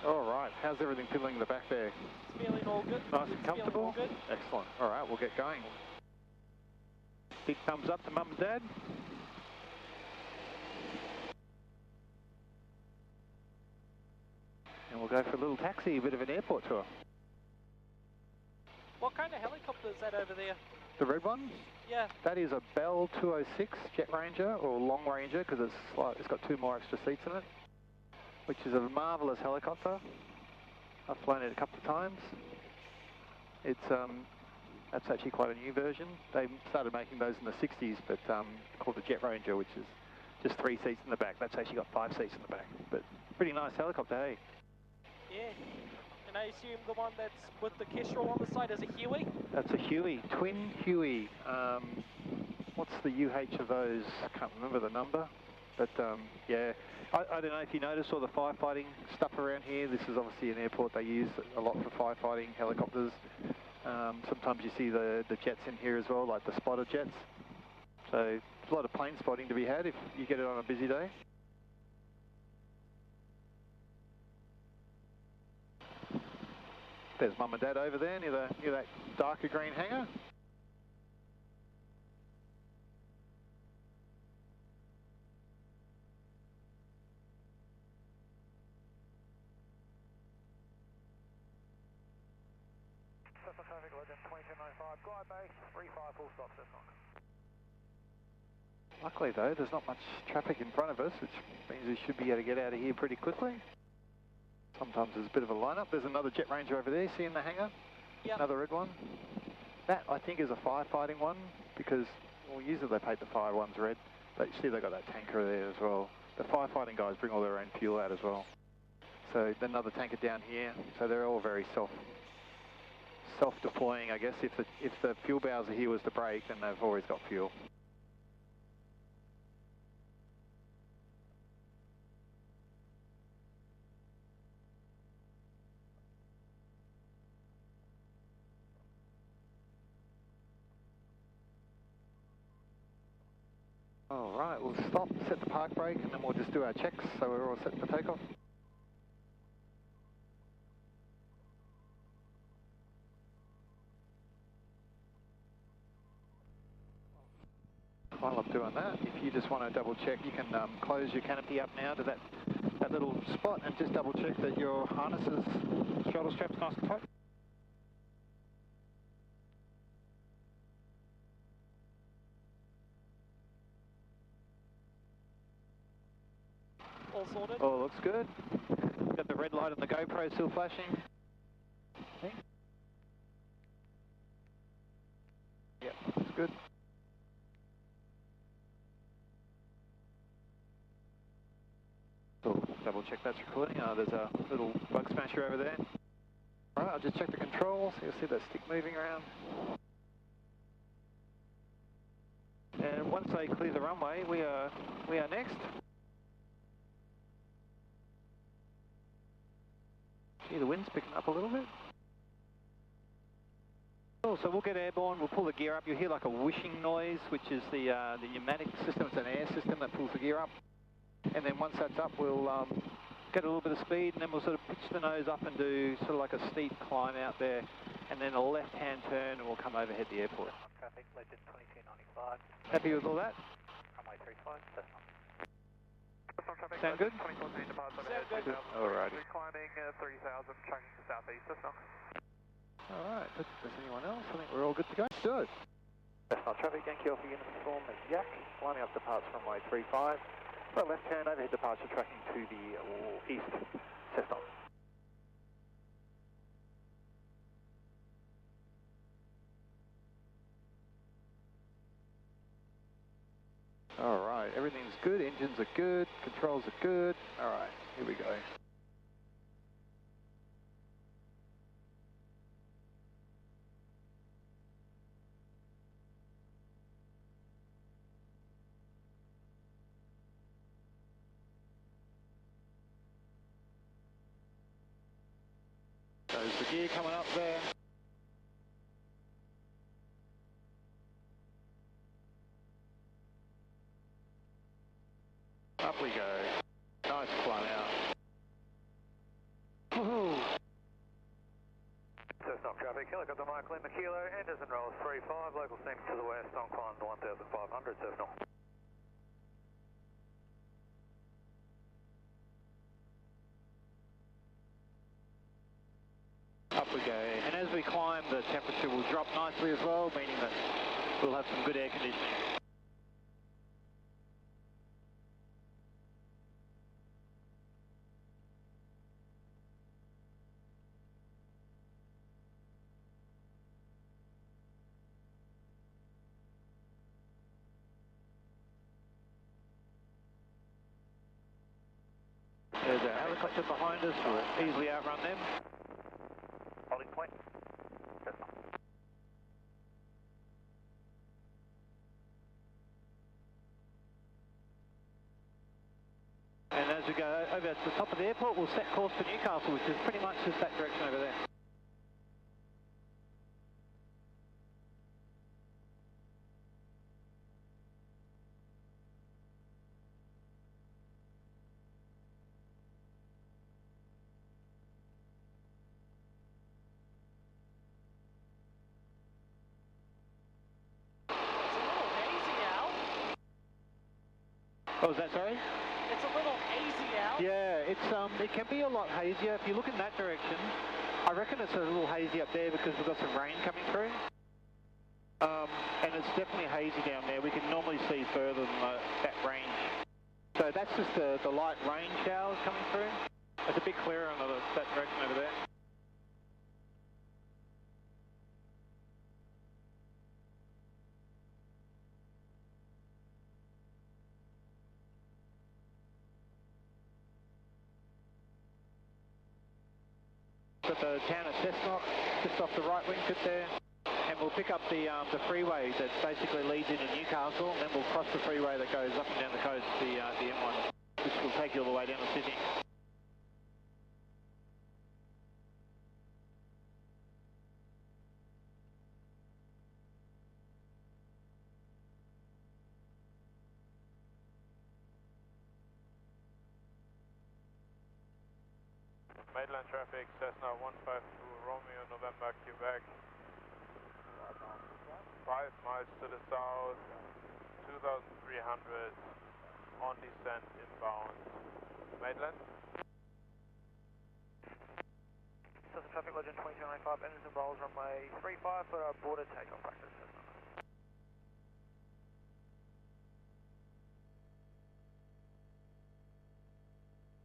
All right, how's everything feeling in the back there? It's feeling all good. Nice and comfortable? All good. Excellent. All right, we'll get going. Big thumbs up to Mum and Dad. And we'll go for a little taxi, a bit of an airport tour. What kind of helicopter is that over there? The red one? Yeah. That is a Bell 206 Jet Ranger, or Long Ranger, because it's got 2 more extra seats in it, which is a marvellous helicopter. I've flown it a couple of times. It's that's actually quite a new version. They started making those in the 60s, but called the Jet Ranger, which is just 3 seats in the back. That's actually got 5 seats in the back, but pretty nice helicopter, hey? Yeah. And I assume the one that's with the Kestrel on the side is a Huey? That's a Huey, twin Huey. What's the UH of those? I can't remember the number. But yeah, I don't know if you notice all the firefighting stuff around here. This is obviously an airport they use a lot for firefighting helicopters. Sometimes you see the jets in here as well, like the spotter jets. So there's a lot of plane spotting to be had if you get it on a busy day. There's Mum and Dad over there near that darker green hangar. Traffic legend 2295, glide base, 35 full stop, Cessnock. Luckily though, there's not much traffic in front of us, which means we should be able to get out of here pretty quickly. Sometimes there's a bit of a lineup. There's another Jet Ranger over there, see in the hangar? Yep. Another red one. That I think is a firefighting one, because well, usually they paint the fire ones red, but you see they've got that tanker there as well. The firefighting guys bring all their own fuel out as well. So another tanker down here, so they're all very self-deploying, I guess. If the fuel bowser here was to break, then they've always got fuel. All right, we'll stop, set the park brake, and then we'll just do our checks so we're all set for takeoff. While I'm doing that, if you just want to double check, you can close your canopy up now to that little spot and just double check that your harnesses, throttle straps nice and tight. All sorted? All looks good. Got the red light on the GoPro still flashing. Okay. Yep, that's good. So double check that's recording. There's a little bug smasher over there. Alright, I'll just check the controls. You'll see that stick moving around. And once they clear the runway, we are next. See the wind's picking up a little bit. Cool, so we'll get airborne, we'll pull the gear up. You'll hear like a whooshing noise, which is the pneumatic system. It's an air system that pulls the gear up. And then once that's up, we'll get a little bit of speed, and then we'll sort of pitch the nose up and do sort of like a steep climb out there, and then a left-hand turn, and we'll come overhead the airport. Traffic legend 2295. Happy with all that? Runway 35, Cessnock. Sound good? 2014 departs Sound good. Alrighty. Climbing 30,000, tracking to southeast, Cessnock. Alright, if there's anyone else, I think we're all good to go. Let's do it. Cessnock traffic, Yankee Alpha uniform is Yak, lining up departs runway 35. For a left turn, overhead departure tracking to the east, Cessnock. Alright, everything's good, engines are good, controls are good. Alright, here we go. There's the gear coming up there. Up we go. Nice climb out. Helicopter Mike Lima Kilo, enters and rolls 35, local steam to the west on Quin 1500, Sentinel. Up we go, and as we climb the temperature will drop nicely as well, meaning that we'll have some good air conditioning. There's a helicopter behind us, we'll easily outrun them. Holding point. And as we go over to the top of the airport, we'll set course for Newcastle, which is pretty much just that direction over there. What was that, sorry? It's a little hazy out. Yeah, it can be a lot hazier. If you look in that direction, I reckon it's a little hazy up there because we've got some rain coming through. And it's definitely hazy down there. We can normally see further than that range. So that's just the light rain showers coming through. It's a bit clearer in that direction over there. Got the town of Cessnock just off the right wing tip there, and we'll pick up the freeway that basically leads into Newcastle, and then we'll cross the freeway that goes up and down the coast, the M1, which will take you all the way down to Sydney. Maitland traffic, Cessna 152, Romeo, November, Quebec. 5 miles to the south, 2,300 on descent inbound. Maitland? Cessna traffic, Legend 2295, engines and rolls, runway 35 for our border takeoff practice.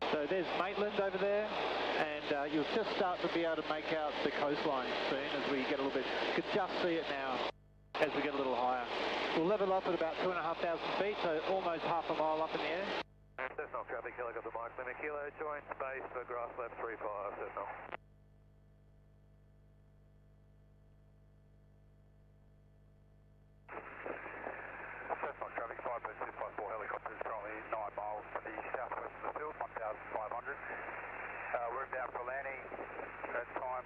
So there's Maitland over there, and you'll just start to be able to make out the coastline soon as we get a little bit. You can just see it now as we get a little higher. We'll level off at about 2,500 feet, so almost half a mile up in the air. Cessna traffic, Helicopter Mike Lima Kilo, join space for grass left 35, Cessna. Cessna traffic, 52654 helicopters, currently 9 miles to the southwest of the field, 1,500. We're inbound for landing at time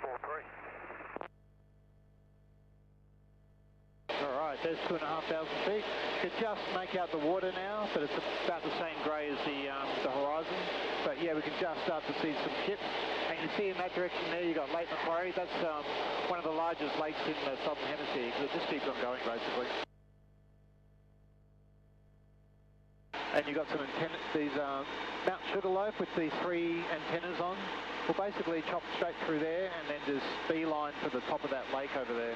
4-3. Alright, there's 2,500 feet. You can just make out the water now, but it's about the same grey as the horizon. But yeah, we can just start to see some ships. And you see in that direction there, you've got Lake Macquarie. That's one of the largest lakes in the southern hemisphere, because it just keeps on going, basically. And you've got some antennas, these Mount Sugarloaf with these 3 antennas on. We'll basically chop straight through there and then just beeline for the top of that lake over there.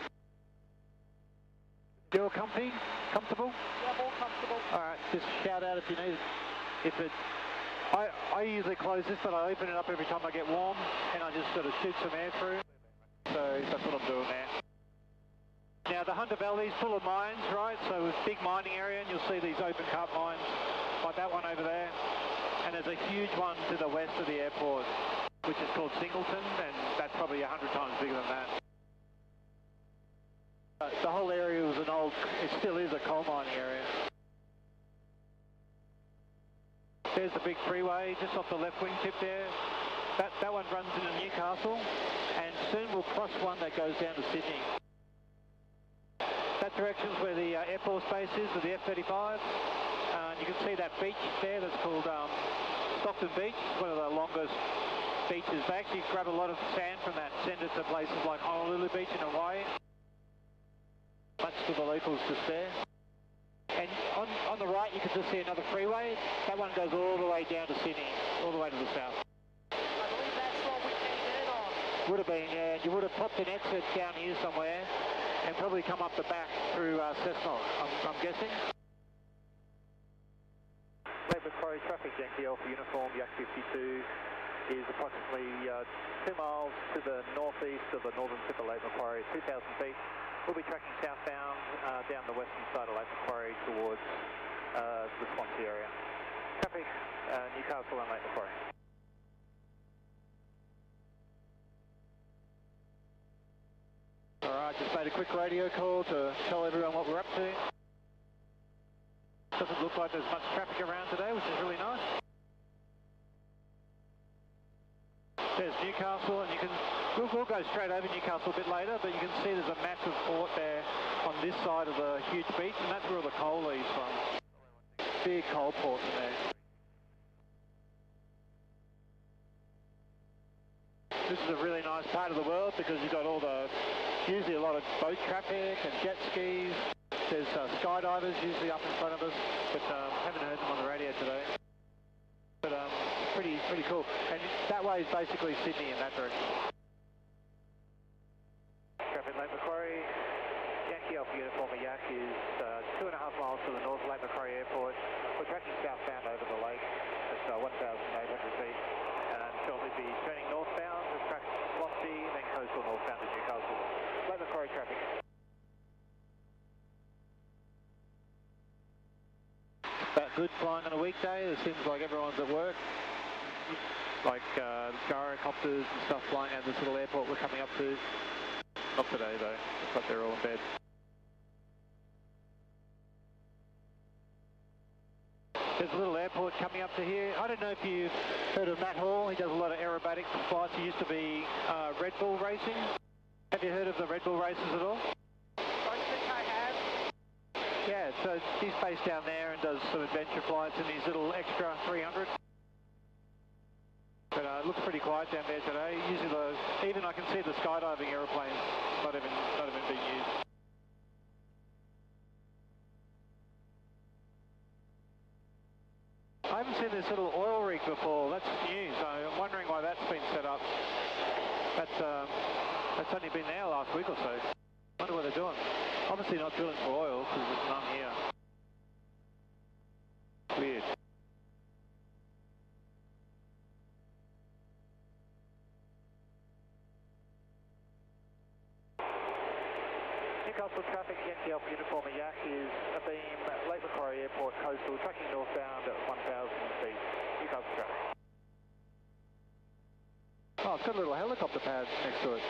You're comfy? Comfortable? Yeah, more comfortable. Alright, just shout out if you need it. I usually close this, but I open it up every time I get warm, and I just sort of shoot some air through. So that's what I'm doing there. Now the Hunter Valley is full of mines, right? So it's a big mining area, and you'll see these open cut mines, like that one over there. And there's a huge one to the west of the airport, which is called Singleton, and that's probably 100 times bigger than that. The whole area was it still is a coal mining area. There's the big freeway just off the left wing tip there. That one runs into Newcastle, and soon we'll cross one that goes down to Sydney. That direction's where the Air Force base is with the F-35. You can see that beach there that's called Stockton Beach. It's one of the longest beaches. They actually grab a lot of sand from that and send it to places like Honolulu Beach in Hawaii. Much to the locals just there. And on the right you can just see another freeway. That one goes all the way down to Sydney, all the way to the south. I believe that's what we came in on. Would have been, yeah. You would have popped an exit down here somewhere and probably come up the back through Cessnock, I'm guessing. Lake Macquarie traffic, Yankee Alpha Uniform, Yak-52 is approximately 2 miles to the northeast of the northern tip of Lake Macquarie, 2,000 feet. We'll be tracking southbound down the western side of Lake Macquarie towards the Swansea area. Traffic, Newcastle and Lake Macquarie. Alright, just made a quick radio call to tell everyone what we're up to. Doesn't look like there's much traffic around today, which is really nice. There's Newcastle, and you can, we'll go straight over Newcastle a bit later, but you can see there's a massive port there on this side of the huge beach, and that's where all the coal leaves from. Big coal ports in there. This is a really nice part of the world because you've got all the, usually a lot of boat traffic and jet skis. There's skydivers usually up in front of us, but haven't heard them on the radio today. But pretty cool. And that way is basically Sydney in that direction. Traffic Lake Macquarie, Yankee Alpha Uniform Yak is 2.5 miles to the north of Lake Macquarie Airport. We're tracking southbound over the lake at 1,800 feet. And shortly be turning northbound to track Swansea, then coastal northbound to Newcastle. Lake Macquarie traffic. About good flying on a weekday. It seems like everyone's at work. Like gyrocopters and stuff flying out of this little airport we're coming up to. Not today though. Looks like they're all in bed. There's a little airport coming up to here. I don't know if you've heard of Matt Hall. He does a lot of aerobatic flights. He used to be Red Bull racing. Have you heard of the Red Bull races at all? Don't think I have. Yeah, so he's based down there and does some adventure flights in his little extra 300. But it looks pretty quiet down there today. Usually even I can see the skydiving aeroplanes not even being used. I haven't seen this little oil rig before. That's new, so I'm wondering why that's been set up. That's only been there last week or so. Wonder what they're doing. Obviously not drilling for oil because there's none here. Weird. Newcastle traffic, Yankee Alpha Uniform Yak is abeam Lake Macquarie Airport coastal, tracking northbound at 1,000 feet. Newcastle traffic. Oh, it's got a little helicopter pad next to it.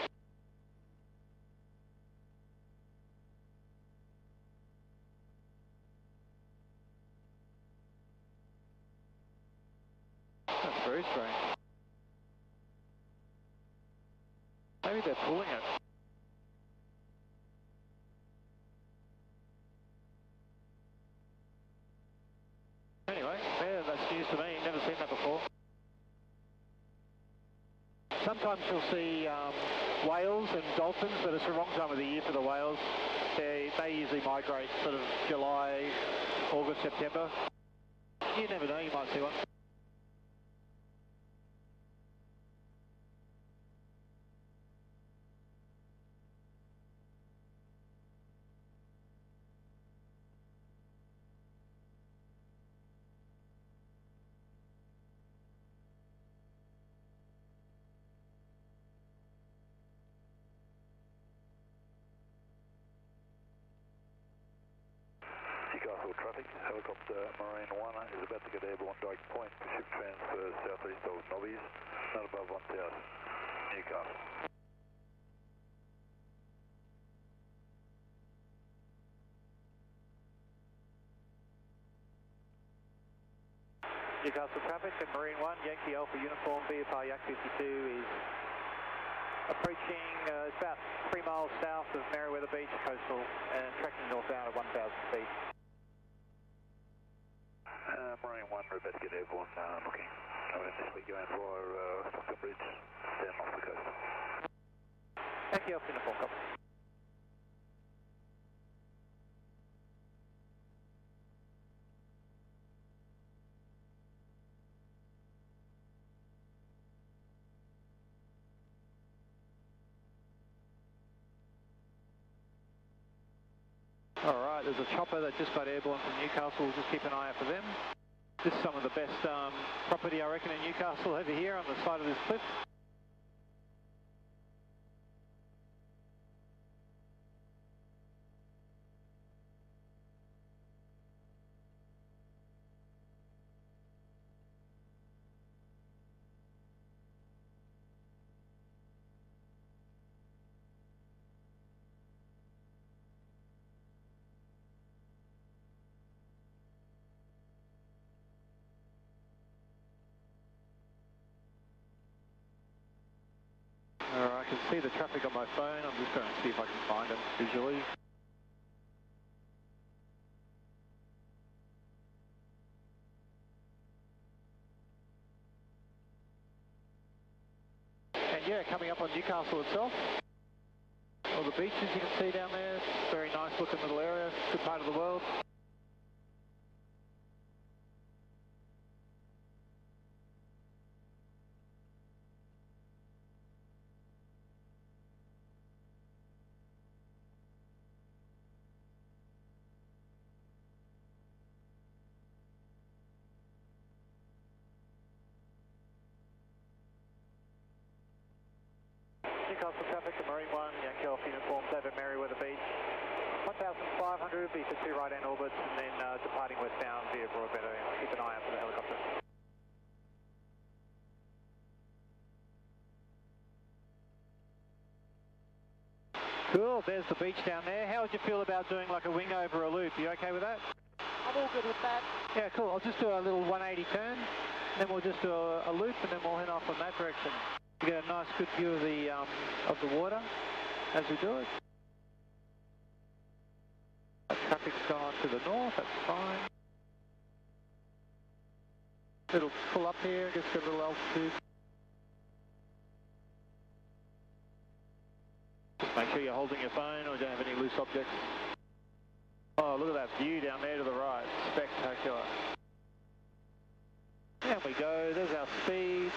That's very strange. Maybe they're pulling it. Anyway, yeah, that's news to me. Never seen that before. Sometimes you'll see whales and dolphins, but it's the wrong time of the year for the whales. They usually migrate sort of July, August, September. You never know, you might see one. Newcastle traffic, helicopter Marine 1 is about to get airborne Dyke Point. Ship transfer southeast of Nobbies, not above 1,000. Newcastle. Newcastle traffic at Marine 1, Yankee Alpha Uniform, VFR Yak-52 is approaching about 3 miles south of Merriweather Beach coastal and tracking northbound at 1,000 feet. Marine 1, we're about to get airborne, looking. anticipate going for Stockton Bridge, then off the coast. Thank you, uniform copy. Alright, there's a chopper that just got airborne from Newcastle, we'll just keep an eye out for them. This is some of the best property I reckon in Newcastle over here on the side of this cliff. Alright, I can see the traffic on my phone. I'm just going to see if I can find it visually. And yeah, coming up on Newcastle itself. All the beaches you can see down there. Very nice looking little area. Good part of the world. Newcastle traffic to Marine 1, Yankee Alpha uniforms over Merriweather Beach. 1,500, be for 2 right-hand orbits, and then departing westbound via Broadbed. Keep an eye out for the helicopter. Cool, there's the beach down there. How would you feel about doing like a wing over a loop? You okay with that? I'm all good with that. Yeah, cool. I'll just do a little 180 turn, then we'll just do a loop, and then we'll head off in that direction. You get a nice good view of the water as we do it. Traffic's gone to the north, that's fine. It'll pull up here, just get a little altitude. Just make sure you're holding your phone or don't have any loose objects. Oh, look at that view down there to the right, spectacular. There we go, there's our speed.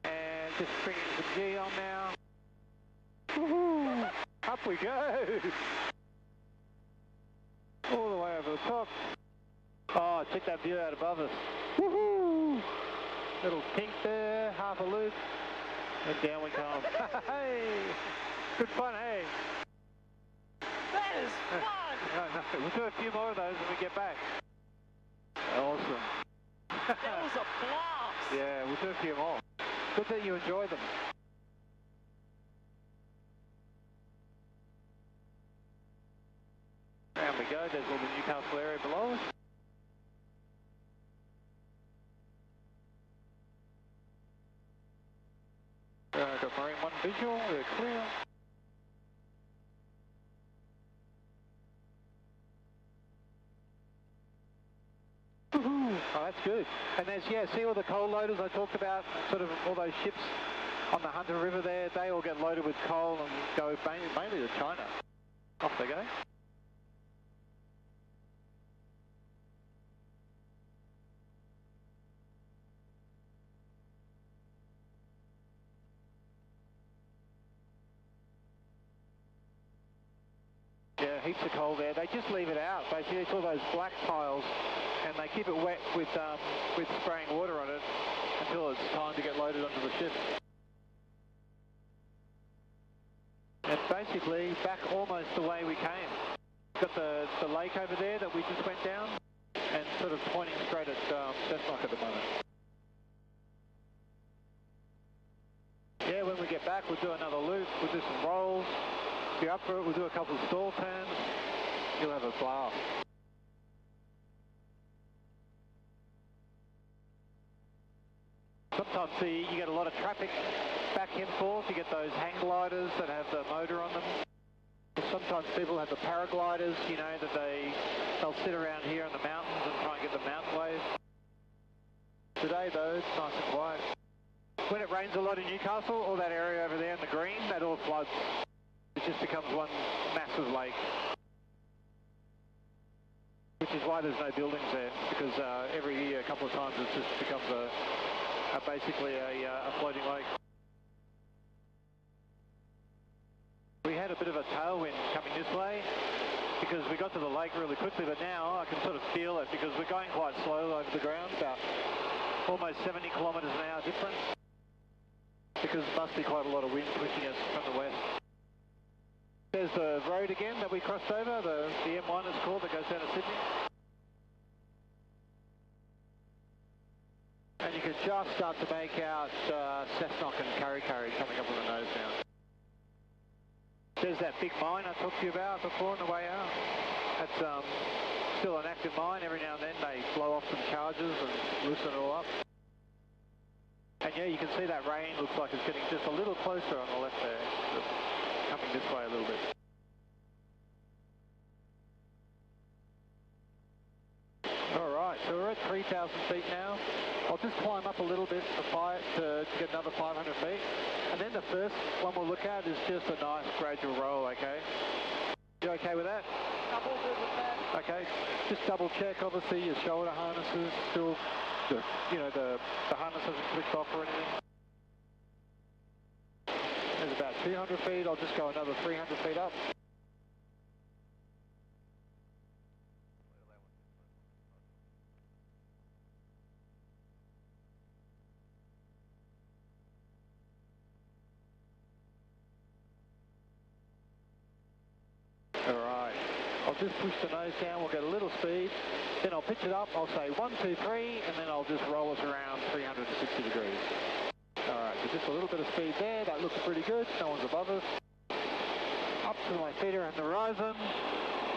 And just bringing some G on now. Woohoo! Up we go! All the way over the top. Oh, check that view out above us. Woohoo! Little kink there, half a loop, and down we come. Hey! Good fun, hey? That is fun! No, we'll do a few more of those when we get back. Awesome. That was a blast! Yeah, we'll do a few more. Good that you enjoy them. There we go, there's all the Newcastle area below us. Got Marine 1 visual, we're clear. Oh, that's good. And there's, yeah, see all the coal loaders I talked about, sort of all those ships on the Hunter River there, they all get loaded with coal and go mainly to China. Off they go. Yeah, heaps of coal there. They just leave it out. Basically, it's all those black piles, and they keep it wet with spraying water on it until it's time to get loaded onto the ship. And basically back almost the way we came. Got the lake over there that we just went down, and sort of pointing straight at Cessnock at the moment. Yeah, when we get back, we'll do another loop. We'll do some rolls. If you're up for it, we'll do a couple of stall turns. You'll have a blast. Sometimes you get a lot of traffic back and forth. You get those hang gliders that have the motor on them. Sometimes people have the paragliders, you know, that they'll sit around here in the mountains and try and get the mountain wave. Today though, it's nice and quiet. When it rains a lot in Newcastle, all that area over there in the green, that all floods. It just becomes one massive lake. Which is why there's no buildings there, because every year, a couple of times, it just becomes basically a floating lake. We had a bit of a tailwind coming this way, because we got to the lake really quickly, but now I can sort of feel it, because we're going quite slow over the ground, about almost 70 kilometres an hour difference, because there must be quite a lot of wind pushing us from the west. There's the road again that we crossed over, the M1 it's called, that goes down to Sydney. And you can just start to make out Cessnock and Kurri Kurri coming up on the nose now. There's that big mine I talked to you about before on the way out. That's still an active mine. Every now and then they blow off some charges and loosen it all up. And yeah, you can see that rain looks like it's getting just a little closer on the left there. Coming this way a little bit. Alright, so we're at 3,000 feet now. I'll just climb up a little bit to get another 500 feet. And then the first one we'll look at is just a nice gradual roll, okay? You okay with that? I'm all good with that. Okay, just double check, obviously your shoulder harnesses still, the harness hasn't clicked off or anything. There's about 200 feet, I'll just go another 300 feet up. Alright, I'll just push the nose down, we'll get a little speed, then I'll pitch it up, I'll say 1, 2, 3, and then I'll just roll us around 360 degrees. Alright, so just a little bit of speed there, that looks pretty good, no one's above us. Up to my feet around the horizon,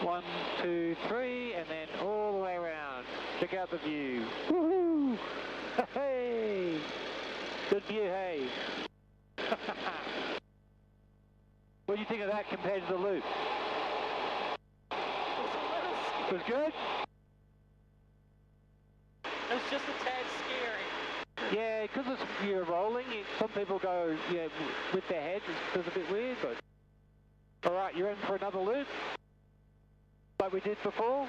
1, 2, 3, and then all the way around. Check out the view. Woohoo! Hey! Good view, hey! What do you think of that compared to the loop? It was good? It's just a tad scary. Yeah, because you're rolling, some people go with their head, it's a bit weird, but... Alright, you're in for another loop? Like we did before?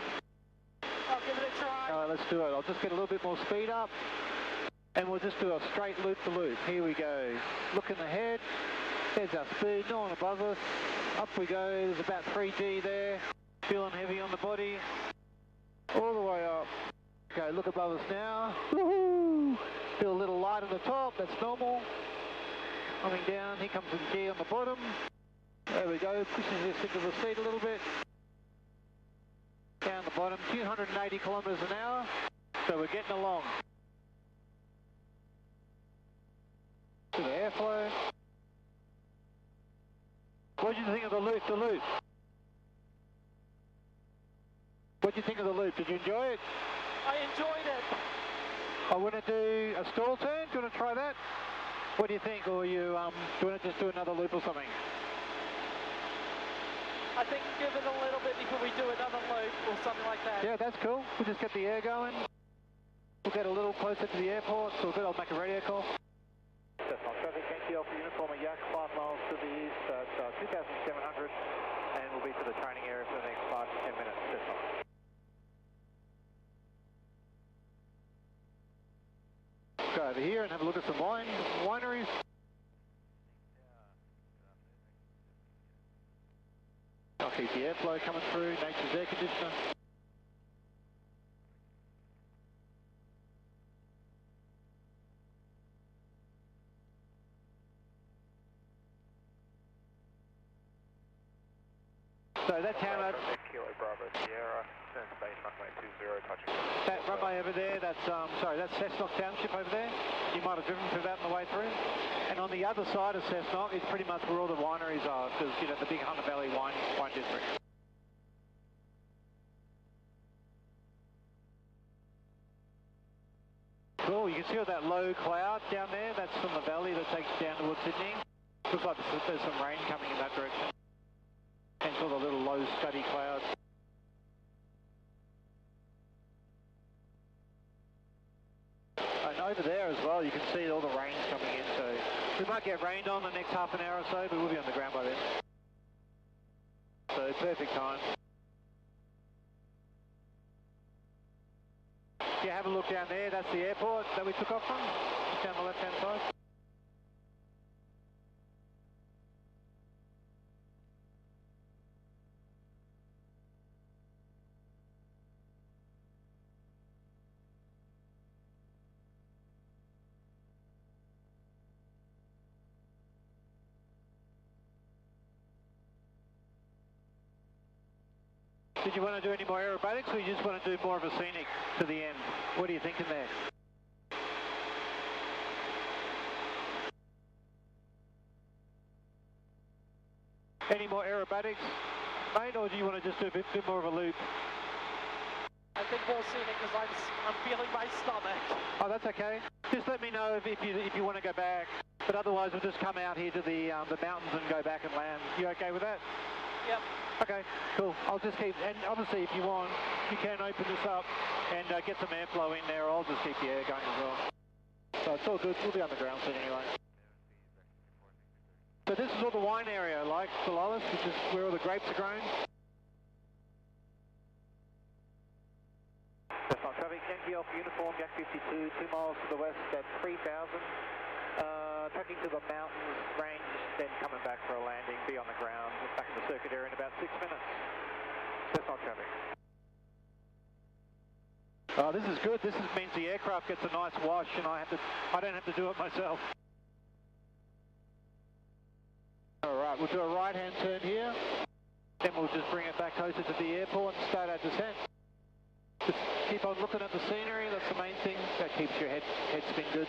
I'll give it a try. Alright, let's do it. I'll just get a little bit more speed up, and we'll just do a straight loop-to-loop. Here we go. Look in the head. There's our speed, no one above us. Up we go, there's about 3G there. Feeling heavy on the body. All the way up. Okay, look above us now. Woohoo! Feel a little light on the top, that's normal. Coming down, here comes the G on the bottom. There we go, pushes us into the seat a little bit. Down the bottom, 280 kilometres an hour. So we're getting along. To the airflow. What did you think of the loop? What did you think of the loop? Did you enjoy it? I enjoyed it. I want to do a stall turn. Do you want to try that? What do you think? Or do you want to just do another loop or something? I think give it a little bit before we do another loop or something like that. Yeah, that's cool. We'll just get the air going. We'll get a little closer to the airport. So good, I'll make a radio call. Cessnock traffic, Yankee Alpha uniform at Yak, 5 miles to the east at 2,700, and we'll be to the training area for the next 5 to 10 minutes. Cessnock. Go over here and have a look at some wineries. I'll keep the airflow coming through, nature's air conditioner. So that's how that... Kilo Bravo Sierra, turn space runway 20, touching. That runway over there, that's Cessnock Township over there. You might have driven through that on the way through. And on the other side of Cessnock is pretty much where all the wineries are, because, the big Hunter Valley wine district. Cool, you can see all that low cloud down there, that's from the valley that takes you down towards Sydney. Looks like there's some rain coming in that direction. And all the little low scuddy clouds. A over there as well, you can see all the rain coming in, so we might get rained on the next half an hour or so, but we'll be on the ground by then. So perfect time. If you have a look down there, that's the airport that we took off from, just down the left-hand side. Did you want to do any more aerobatics, or you just want to do more of a scenic to the end? What are you thinking there? Any more aerobatics, mate, or do you want to just do a bit more of a loop? I think more scenic because I'm feeling my stomach. Oh, that's okay. Just let me know if you want to go back. But otherwise, we'll just come out here to the mountains and go back and land. You okay with that? Yep. Okay, cool. I'll just keep, and obviously if you want, you can open this up and get some airflow in there. I'll just keep the air going as well. So it's all good. We'll be on the ground soon anyway. So this is all the wine area, like below us, which is where all the grapes are grown. That's not traffic. Yankee Alpha uniform, Yak-52, 2 miles to the west at 3,000. Tracking to the mountains range, then coming back for a landing, be on the ground, back in the circuit area in about 6 minutes. That's not traffic. Oh, this is good. This means the aircraft gets a nice wash and I don't have to do it myself. Alright, we'll do a right-hand turn here, then we'll just bring it back closer to the airport and start our descent. Just keep on looking at the scenery, that's the main thing. That keeps your head spin good.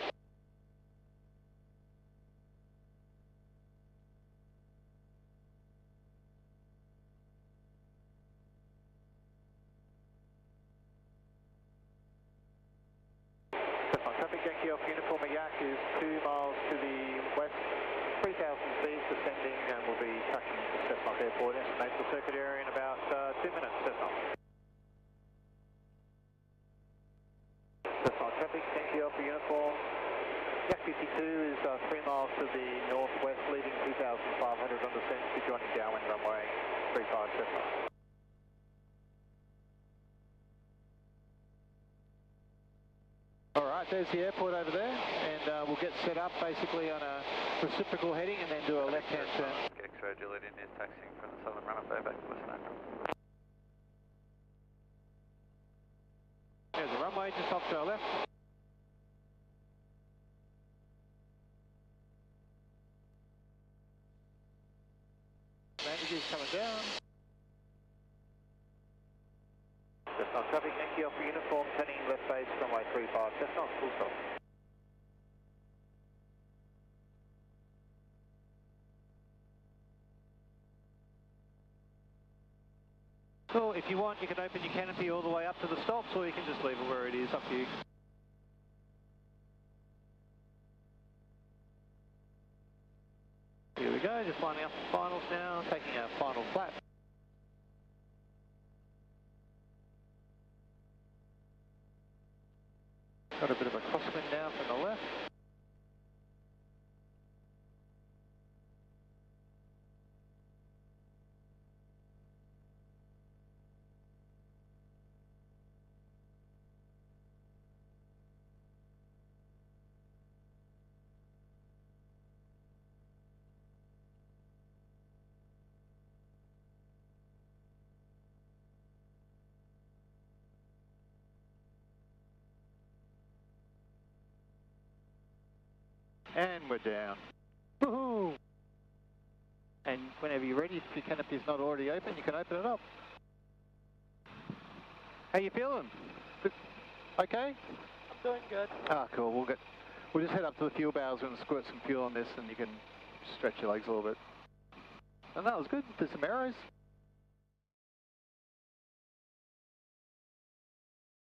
Traffic Yankee Alpha uniform at Yak is 2 miles to the west, 3,000 feet descending, and we'll be touching Cessnock Airport, estimate the circuit area in about 2 minutes, Cessnock. Cessnock traffic Yankee Alpha uniform, Yak-52 is 3 miles to the northwest, leaving 2,500 on descent to joining downwind runway 35 Cessnock. Alright, there's the airport over there, and we'll get set up basically on a reciprocal heading and then do a left-hand turn. X-ray Juliet India taxiing from the southern runway back to Westland. There's the runway just off to our left. Landing gear's coming down. Cessnock traffic, Yankee Alpha uniform, turning left base, runway 35, Cessnock, full stop. So if you want, you can open your canopy all the way up to the stops, or you can just leave it where it is, up to you. Here we go, just lining up the finals now, taking our final flap. Got a bit of a crosswind now from the left. And we're down. Woohoo! And whenever you're ready, if your canopy is not already open, you can open it up. How you feeling? Okay? I'm doing good. Ah, cool. We'll just head up to the fuel barrels and squirt some fuel on this, and you can stretch your legs a little bit. And that was good. There's some arrows.